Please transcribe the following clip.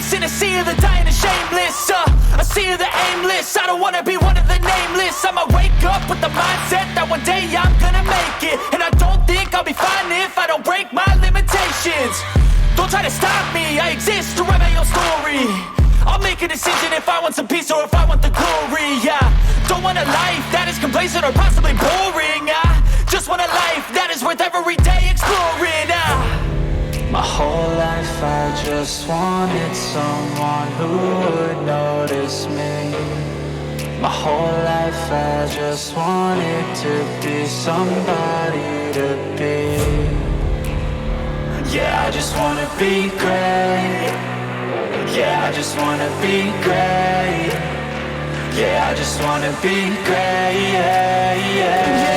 this in a sea of the dying and shameless, a sea of the aimless. I don't wanna be one of the nameless. I'ma wake up with the mindset that one day I'm gonna make it. And I don't think I'll be fine if I don't break my limitations. Don't try to stop me, I exist to write my own story. I'll make a decision if I want some peace or if I want the glory. Yeah, don't want a life that is complacent or possibly boring. I just want a life that is worth every day exploring. My whole life I just wanted someone who would notice me. My whole life I just wanted to be somebody to be. Yeah, I just wanna be great. Yeah, I just wanna be great. Yeah, I just wanna be great. Yeah, yeah.